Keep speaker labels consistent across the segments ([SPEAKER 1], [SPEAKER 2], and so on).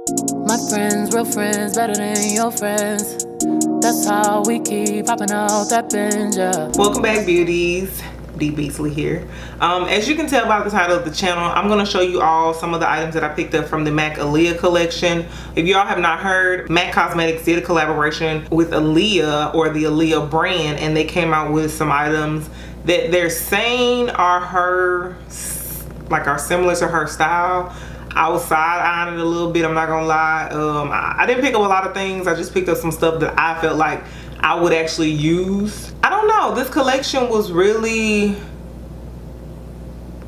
[SPEAKER 1] My friends, real friends, better than your friends. That's how we keep popping out that binge, yeah.
[SPEAKER 2] Welcome back, beauties. D.Beasley here. As you can tell by the title of the channel, I'm going to show you all some of the items that I picked up from the MAC Aaliyah collection. If y'all have not heard, MAC Cosmetics did a collaboration with Aaliyah, or the Aaliyah brand, and they came out with some items that they're saying are similar to her style. I was side-eyeing it a little bit, I'm not gonna lie. I didn't pick up a lot of things. I just picked up some stuff that I felt like I would actually use. I don't know, this collection was really,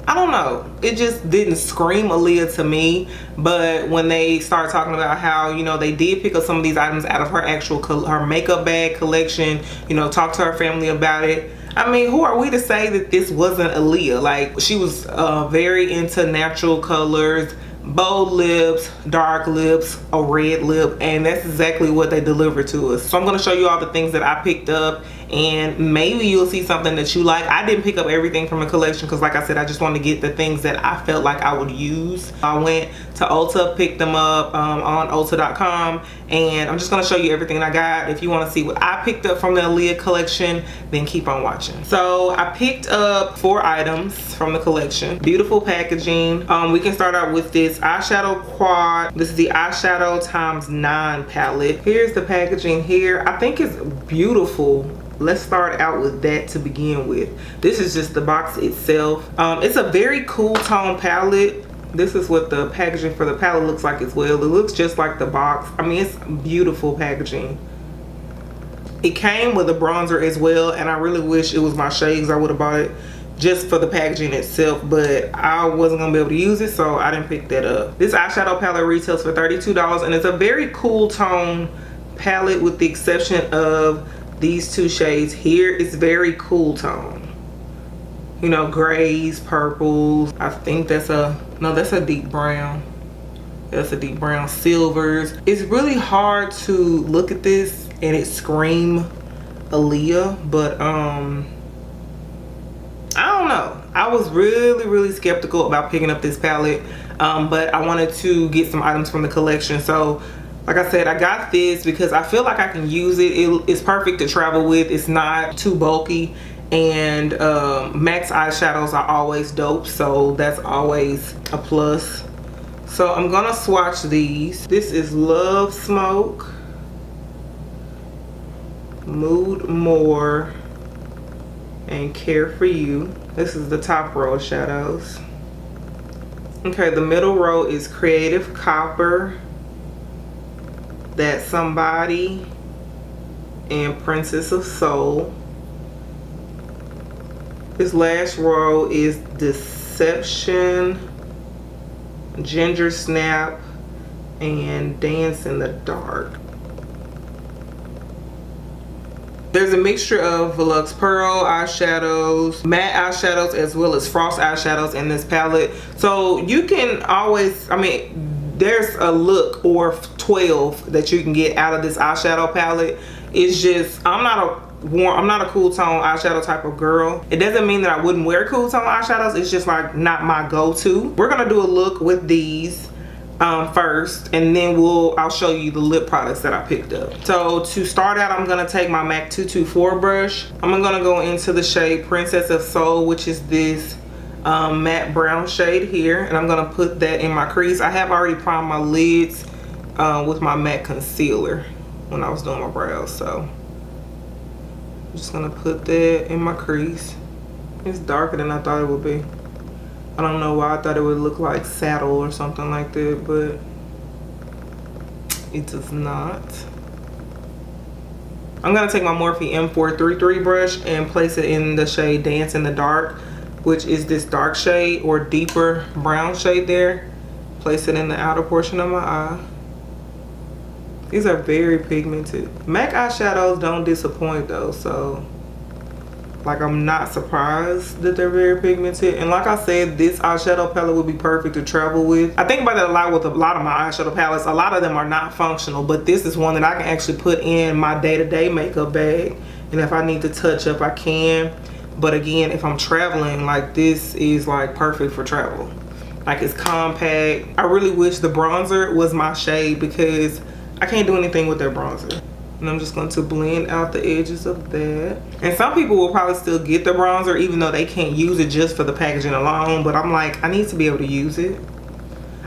[SPEAKER 2] I don't know, it just didn't scream Aaliyah to me. But when they started talking about how, you know, they did pick up some of these items out of her actual her makeup bag collection, you know, talk to her family about it. I mean, who are we to say that this wasn't Aaliyah? Like, she was very into natural colors, bold lips, dark lips, a red lip, and that's exactly what they delivered to us. So I'm going to show you all the things that I picked up, and maybe you'll see something that you like. I didn't pick up everything from the collection because, like I said, I just wanted to get the things that I felt like I would use. I went to Ulta, picked them up on Ulta.com, and I'm just going to show you everything I got. If you want to see what I picked up from the Aaliyah collection, then keep on watching. So I picked up 4 items from the collection. Beautiful packaging. We can start out with this eyeshadow quad. This is the eyeshadow ×9 palette. Here's the packaging here. I think it's beautiful. Let's start out with that to begin with. This is just the box itself. It's a very cool tone palette. This is what the packaging for the palette looks like as well. It looks just like the box. I mean, it's beautiful packaging. It came with a bronzer as well, and I really wish it was my shades. I would have bought it just for the packaging itself, but I wasn't gonna be able to use it, so I didn't pick that up. This eyeshadow palette retails for $32, and it's a very cool tone palette with the exception of these 2 shades here. It's very cool tone, you know, grays, purples. I think that's a deep brown. That's a deep brown. Silvers. It's really hard to look at this and it scream Aaliyah, but I don't know. I was really skeptical about picking up this palette, but I wanted to get some items from the collection. So like I said, I got this because I feel like I can use it. It's perfect to travel with. It's not too bulky, and MAC's eyeshadows are always dope, so that's always a plus. So I'm gonna swatch these. This is Love Smoke, Mood More, and Care For You. This is the top row of shadows. Okay, the middle row is Creative Copper, That Somebody, and Princess of Soul. This last row is Deception, Ginger Snap, and Dance in the Dark. There's a mixture of Volux Pearl eyeshadows, matte eyeshadows, as well as frost eyeshadows in this palette. So you can always, I mean, there's a look or 12 that you can get out of this eyeshadow palette. It's just, I'm not a cool tone eyeshadow type of girl. It doesn't mean that I wouldn't wear cool tone eyeshadows. It's just like not my go-to. We're gonna do a look with these first, and then I'll show you the lip products that I picked up. So to start out, I'm gonna take my MAC 224 brush. I'm gonna go into the shade Princess of Soul, which is this matte brown shade here, and I'm gonna put that in my crease. I have already primed my lids with my matte concealer when I was doing my brows, so I'm just gonna put that in my crease. It's darker than I thought it would be. I don't know why I thought it would look like saddle or something like that, but it does not. I'm gonna take my Morphe M433 brush and place it in the shade Dance in the Dark, which is this dark shade or deeper brown shade there. Place it in the outer portion of my eye. These are very pigmented. MAC eyeshadows don't disappoint though, so like I'm not surprised that they're very pigmented. And like I said, this eyeshadow palette would be perfect to travel with. I think about that a lot with a lot of my eyeshadow palettes. A lot of them are not functional, but this is one that I can actually put in my day-to-day makeup bag, and if I need to touch up, I can. But again, if I'm traveling, like, this is like perfect for travel. Like, it's compact. I really wish the bronzer was my shade because I can't do anything with that bronzer. And I'm just going to blend out the edges of that. And some people will probably still get the bronzer even though they can't use it just for the packaging alone. But I'm like, I need to be able to use it.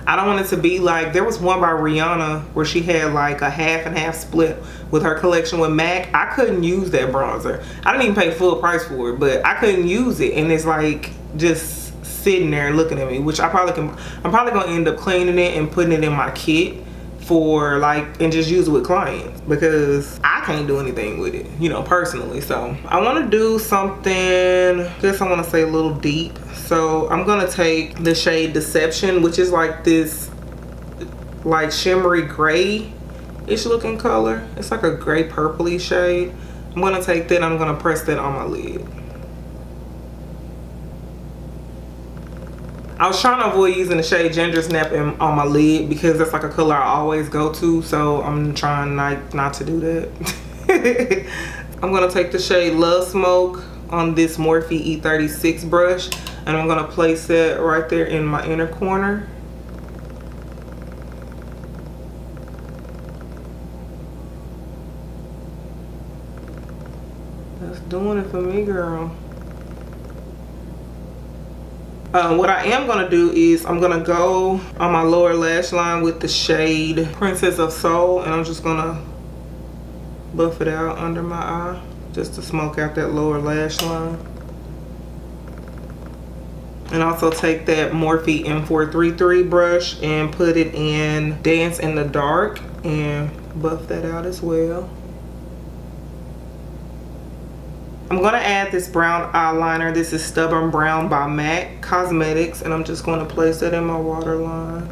[SPEAKER 2] I don't want it to be like, there was one by Rihanna where she had like a half and half split with her collection with MAC. I couldn't use that bronzer. I didn't even pay full price for it, but I couldn't use it. And it's like just sitting there and looking at me, which I probably can. I'm probably going to end up cleaning it and putting it in my kit for like, and just use it with clients because I can't do anything with it, you know, personally. So I want to do something, I guess I want to say a little deep. So I'm gonna take the shade Deception, which is like this like shimmery gray-ish looking color. It's like a gray purpley shade. I'm gonna take that, I'm gonna press that on my lid. I was trying to avoid using the shade Ginger Snap on my lid because that's like a color I always go to, so I'm trying not to do that. I'm gonna take the shade Love Smoke on this Morphe E36 brush, and I'm gonna place it right there in my inner corner. That's doing it for me, girl. What I am gonna do is I'm gonna go on my lower lash line with the shade Princess of Soul, and I'm just gonna buff it out under my eye just to smoke out that lower lash line. And also take that Morphe M433 brush and put it in Dance in the Dark and buff that out as well. I'm going to add this brown eyeliner. This is Stubborn Brown by MAC Cosmetics, and I'm just going to place that in my waterline.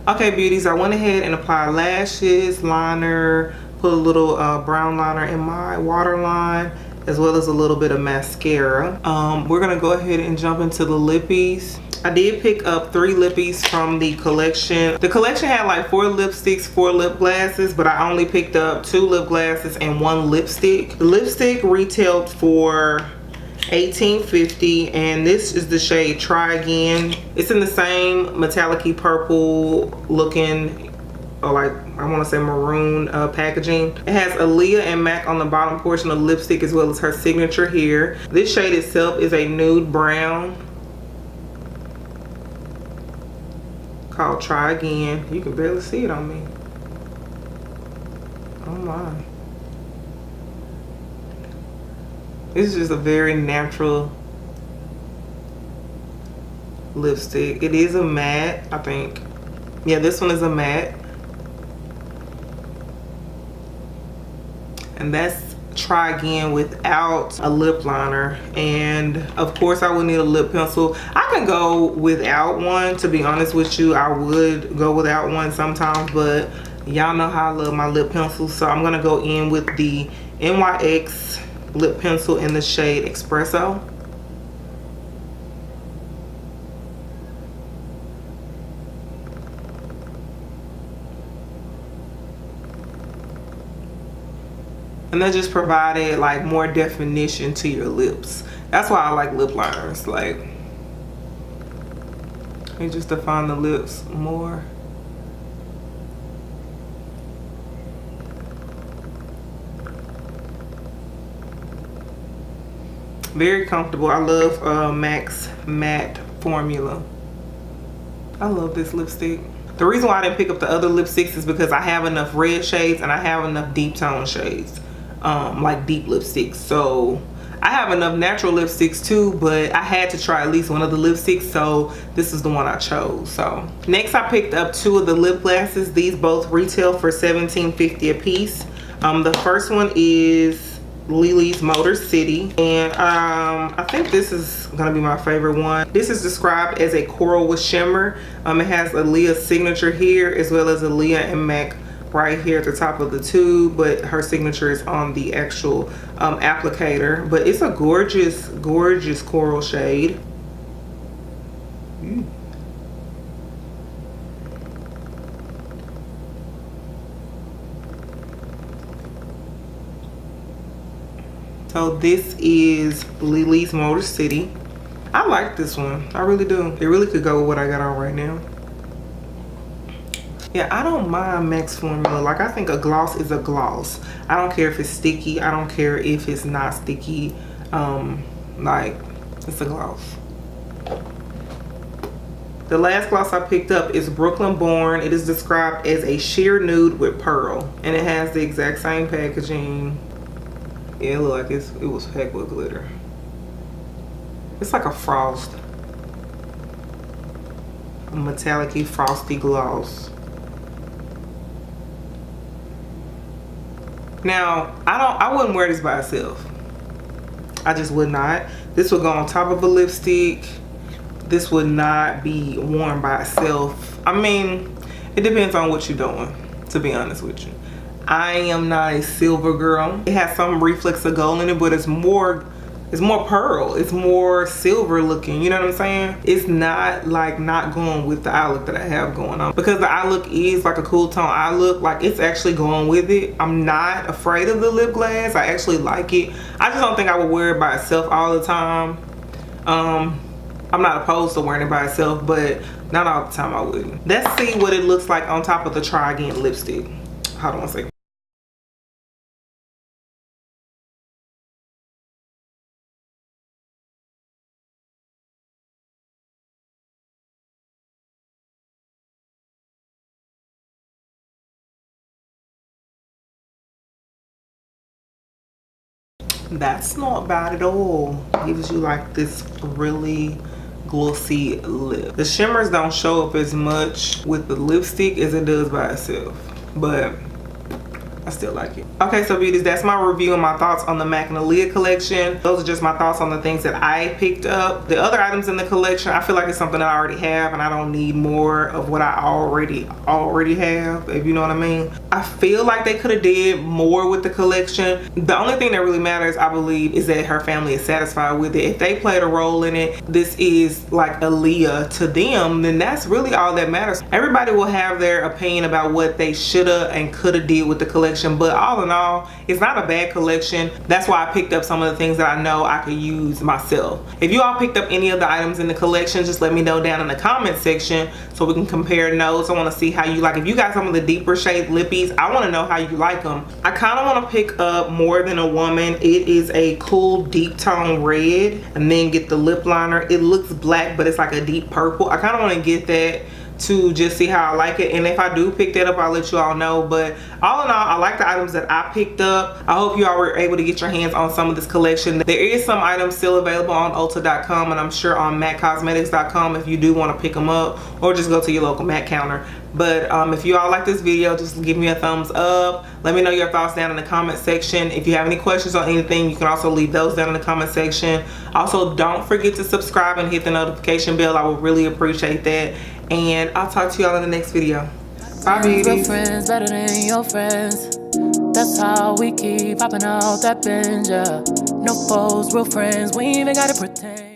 [SPEAKER 2] Okay, beauties, I went ahead and applied lashes, liner, put a little brown liner in my waterline, as well as a little bit of mascara. We're going to go ahead and jump into the lippies. I did pick up 3 lippies from the collection. The collection had like 4 lipsticks, 4 lip glasses, but I only picked up 2 lip glasses and 1 lipstick. The lipstick retailed for $18.50, and this is the shade Try Again. It's in the same metallic-y purple looking, or like I want to say maroon packaging. It has Aaliyah and MAC on the bottom portion of the lipstick, as well as her signature here. This shade itself is a nude brown called Try Again. You can barely see it on me. Oh my. This is just a very natural lipstick. It is a matte, I think. Yeah, this one is a matte. And that's Try Again without a lip liner. And of course I would need a lip pencil. I can go without one, to be honest with you. I would go without one sometimes, but y'all know how I love my lip pencils. So I'm gonna go in with the NYX lip pencil in the shade Espresso. And that just provided like more definition to your lips. That's why I like lip liners. Like, it just define the lips more. Very comfortable. I love MAC's matte formula. I love this lipstick. The reason why I didn't pick up the other lipsticks is because I have enough red shades and I have enough deep tone shades, like deep lipsticks. So I have enough natural lipsticks too, but I had to try at least one of the lipsticks, so this is the one I chose. So next I picked up 2 of the lip glasses. These both retail for $17.50 a piece. The first one is Lily's Motor City, and I think this is gonna be my favorite one. This is described as a coral with shimmer. It has Aaliyah's signature here, as well as Aaliyah and MAC right here at the top of the tube, but her signature is on the actual applicator. But it's a gorgeous, gorgeous coral shade. So this is Lily's MOTORCITY. I like this one. I really do. It really could go with what I got on right now. Yeah, I don't mind MAC's formula. Like, I think a gloss is a gloss. I don't care if it's sticky. I don't care if it's not sticky. Like, it's a gloss. The last gloss I picked up is Brooklyn Born. It is described as a sheer nude with pearl. And it has the exact same packaging. Yeah, it looked like it was packed with glitter. It's like a frost. A metallic-y frosty gloss. Now, I wouldn't wear this by itself. I just would not. This would go on top of a lipstick. This would not be worn by itself. I mean, it depends on what you're doing, to be honest with you. I am not a silver girl. It has some reflex of gold in it, but it's more pearl. It's more silver looking, you know what I'm saying? It's not like not going with the eye look that I have going on. Because the eye look is like a cool tone eye look, like it's actually going with it. I'm not afraid of the lip glass. I actually like it. I just don't think I would wear it by itself all the time. I'm not opposed to wearing it by itself, but not all the time I wouldn't. Let's see what it looks like on top of the Try Again lipstick. Hold on a second. That's not bad at all. Gives you like this really glossy lip. The shimmers don't show up as much with the lipstick as it does by itself, but I still like it. Okay, so beauties, that's my review and my thoughts on the MAC and Aaliyah collection. Those are just my thoughts on the things that I picked up. The other items in the collection, I feel like it's something that I already have and I don't need more of what I already have, if you know what I mean. I feel like they could have did more with the collection. The only thing that really matters, I believe, is that her family is satisfied with it. If they played a role in it, this is like Aaliyah to them, then that's really all that matters. Everybody will have their opinion about what they shoulda and coulda did with the collection, but all in all, it's not a bad collection. That's why I picked up some of the things that I know I could use myself. If you all picked up any of the items in the collection, just let me know down in the comment section so we can compare notes. I want to see how you like. If you got some of the deeper shade lippies, I want to know how you like them. I kind of want to pick up More Than a Woman. It is a cool deep tone red, and then get the lip liner. It looks black, but it's like a deep purple. I kind of want to get that to just see how I like it, and if I do pick that up, I'll let you all know. But all in all, I like the items that I picked up. I hope you all were able to get your hands on some of this collection. There is some items still available on Ulta.com, and I'm sure on MACcosmetics.com if you do want to pick them up, or just go to your local MAC counter. But if you all like this video, just give me a thumbs up. Let me know your thoughts down in the comment section. If you have any questions on anything, you can also leave those down in the comment section. Also, don't forget to subscribe and hit the notification bell. I would really appreciate that. And I'll talk to y'all in the next video. Bye, beauties.
[SPEAKER 1] Friends better than your friends. That's how we keep popping out that binge. No foes, real friends. We ain't even gotta pretend.